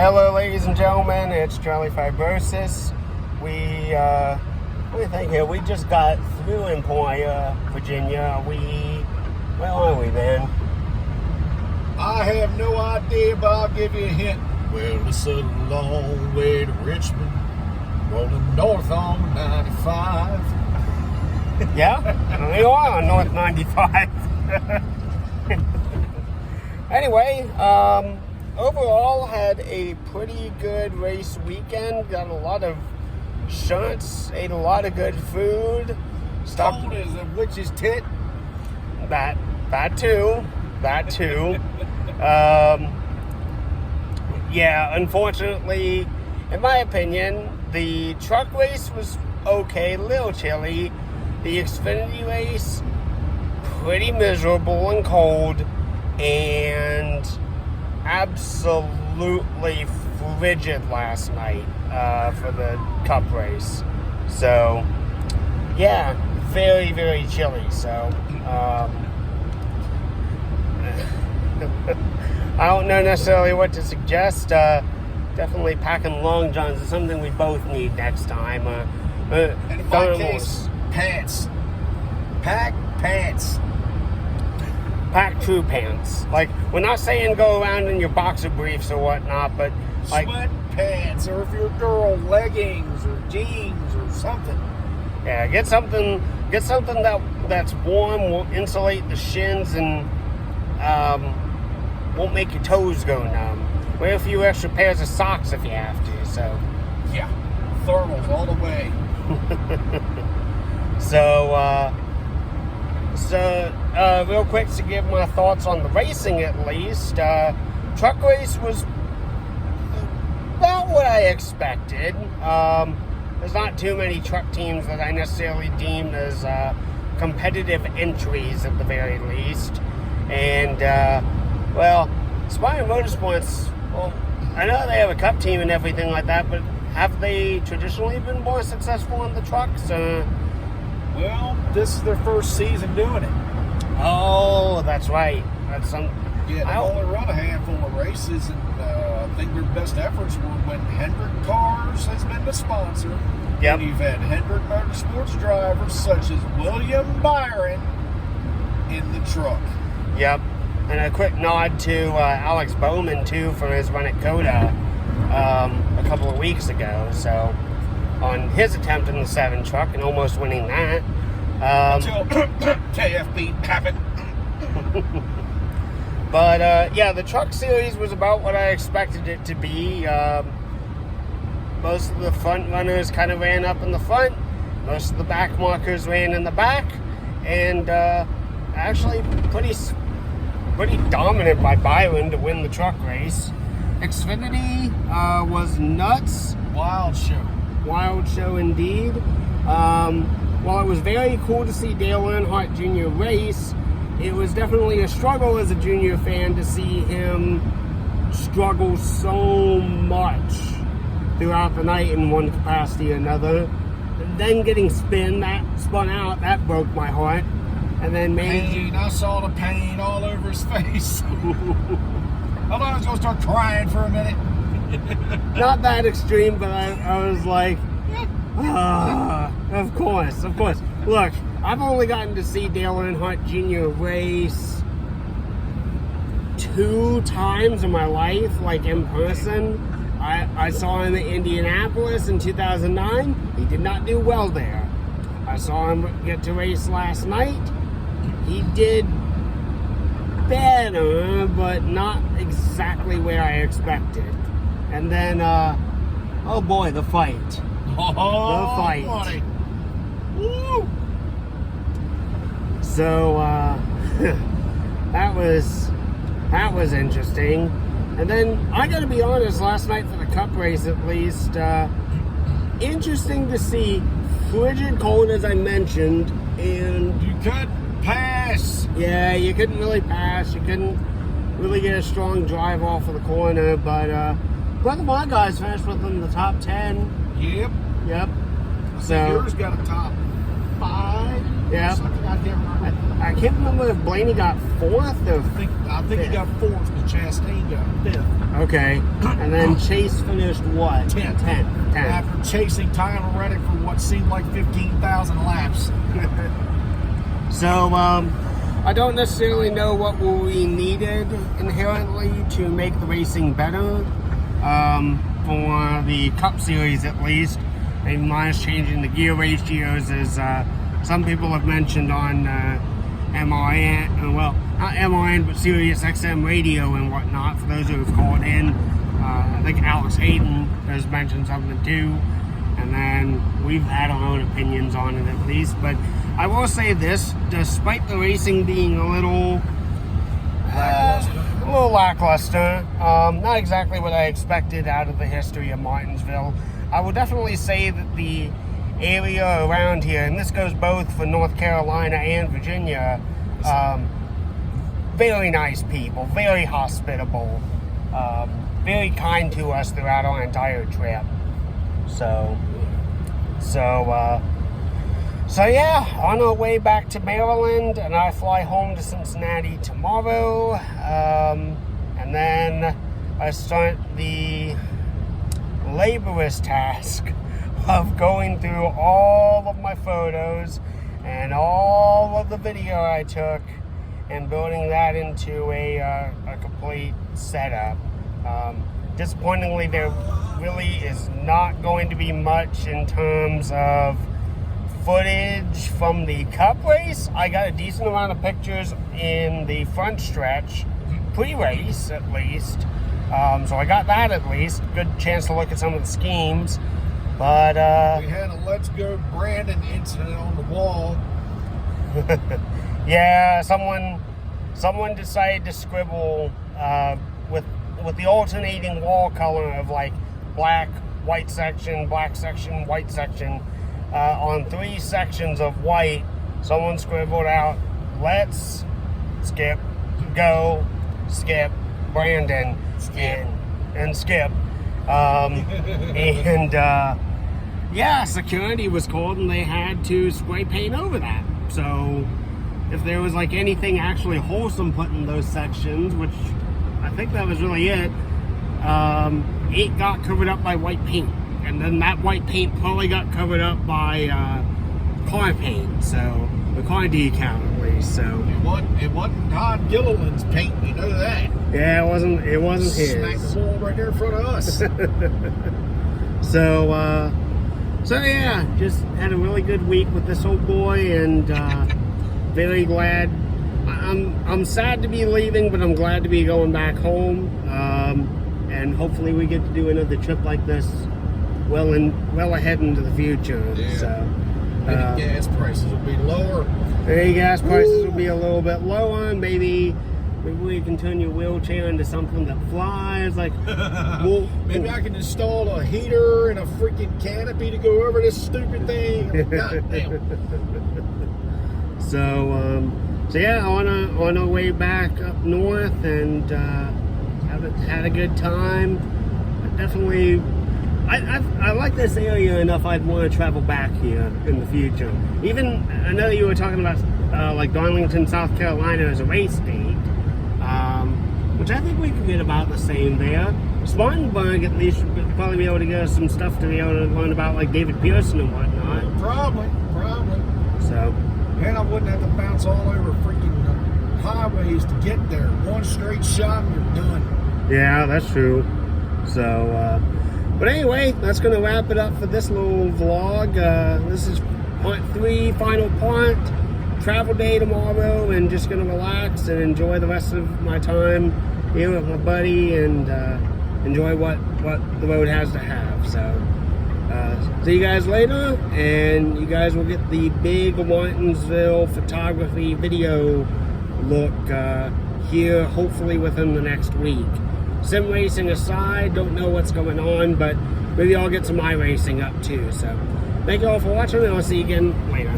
Hello, ladies and gentlemen. It's Charlie Fibrosis. What do you think here? We just got through Emporia, Virginia. Where are we, man? I have no idea, but I'll give you a hint. Well, it's a long way to Richmond, rolling north on 95. Yeah, we are on North 95. Anyway, overall had a pretty good race weekend. Got a lot of shunts, ate a lot of good food. Cold as a witch's tit. That too. Yeah, unfortunately, in my opinion, the truck race was okay, a little chilly. The Xfinity race, pretty miserable and cold, and absolutely frigid last night for the Cup race. So, yeah, very, very chilly. So, I don't know necessarily what to suggest. Definitely packing long johns is something we both need next time. And in my case, pants. Pack pants. Pack true pants. Like, we're not saying go around in your boxer briefs or whatnot, but like sweatpants, or if you're a girl, leggings or jeans or something. Yeah, get something that's warm, will insulate the shins, and won't make your toes go numb. Wear a few extra pairs of socks if you have to. So yeah, thermals all the way. So real quick to give my thoughts on the racing at least. Truck race was about what I expected. There's not too many truck teams that I necessarily deemed as competitive entries at the very least. And, well, Spire Motorsports, well, I know they have a Cup team and everything like that, but have they traditionally been more successful on the trucks? Well, this is their first season doing it. Oh, that's right. That's some. Yeah, they've only run a handful of races, and I think their best efforts were when Hendrick Cars has been the sponsor. Yep. And you've had Hendrick Motorsports drivers such as William Byron in the truck. Yep. And a quick nod to Alex Bowman, too, for his run at Coda a couple of weeks ago. So, on his attempt in the 7 truck and almost winning that. Until KFB happened. But, yeah, the truck series was about what I expected it to be. Most of the front runners kind of ran up in the front. Most of the back markers ran in the back. And actually pretty dominant by Byron to win the truck race. Xfinity was nuts. Wild show indeed. While it was very cool to see Dale Earnhardt Jr. race, it was definitely a struggle as a junior fan to see him struggle so much throughout the night in one capacity or another. And then getting spun out, that broke my heart. And then pain, I saw the pain all over his face. I thought I was going to start crying for a minute. Not that extreme, but I was like, of course. Look, I've only gotten to see Dale Earnhardt Jr. race 2 times in my life, like in person. I saw him in Indianapolis in 2009. He did not do well there. I saw him get to race last night. He did better, but not exactly where I expected. And then, oh boy, the fight. The fight. Buddy. Woo! So, that was interesting. And then, I gotta be honest, last night for the Cup race at least, interesting to see frigid cold as I mentioned, and you couldn't pass. Yeah, you couldn't really pass. You couldn't really get a strong drive off of the corner, but both of my guys finished within the top 10. Yep. So yours got a top 5. Yeah. Something I can't remember. I can't remember if Blaney got 4th or I think he got 4th, and Chastain got 5th. Okay. And then Chase finished what? 10th. 10th. After chasing Tyler Reddick for what seemed like 15,000 laps. So, I don't necessarily know what will be needed inherently to make the racing better. For the Cup Series at least. Maybe minus changing the gear ratios, as some people have mentioned on MRN, well, not MRN, but Sirius XM radio and whatnot, for those who have called in. I think Alex Hayden has mentioned something too, and then we've had our own opinions on it at least. But I will say this, despite the racing being a little lackluster, not exactly what I expected out of the history of Martinsville, I will definitely say that the area around here, and this goes both for North Carolina and Virginia, very nice people, very hospitable, very kind to us throughout our entire trip. So yeah, on our way back to Maryland, and I fly home to Cincinnati tomorrow, and then I start the laborious task of going through all of my photos and all of the video I took and building that into a complete setup. Disappointingly, there really is not going to be much in terms of footage from the Cup race. I got a decent amount of pictures in the front stretch, pre-race at least. So I got that at least. Good chance to look at some of the schemes. But we had a Let's Go Brandon incident on the wall. Yeah, someone decided to scribble with the alternating wall color of like black, white section, black section, white section. On 3 sections of white, someone scribbled out, let's skip, go, skip, Brandon, and skip. Yeah, security was called and they had to spray paint over that. So if there was like anything actually wholesome put in those sections, which I think that was really it got covered up by white paint. And then that white paint probably got covered up by car paint, so the car decal at least. So it wasn't Todd Gilliland's paint, we know that. Yeah, it wasn't his. Smacked the wall right there in front of us. So yeah, just had a really good week with this old boy, and very glad. I'm sad to be leaving, but I'm glad to be going back home. And hopefully we get to do another trip like this well ahead into the future. Yeah. So gas prices will be lower. Maybe gas prices will be a little bit lower. Maybe we can turn your wheelchair into something that flies. Like, maybe I can install a heater and a freaking canopy to go over this stupid thing. God damn. So yeah, on our way back up north, and had a good time. Definitely, I like this area enough. I'd want to travel back here in the future. Even I know you were talking about like Darlington, South Carolina as a race date, which I think we could get about the same there. Spartanburg, at least, would probably be able to get us some stuff to be able to learn about, like David Pearson and whatnot. Probably. So, and I wouldn't have to bounce all over freaking highways to get there. One straight shot and you're done. yeah, that's true. So, but anyway, that's going to wrap it up for this little vlog. This is part 3, final part. Travel day tomorrow, and just going to relax and enjoy the rest of my time here with my buddy, and enjoy what the road has to have. So, see you guys later, and you guys will get the big Martinsville photography video look here, hopefully within the next week. Sim racing aside, don't know what's going on, but maybe I'll get some iRacing up too. So, thank you all for watching, and I'll see you again later.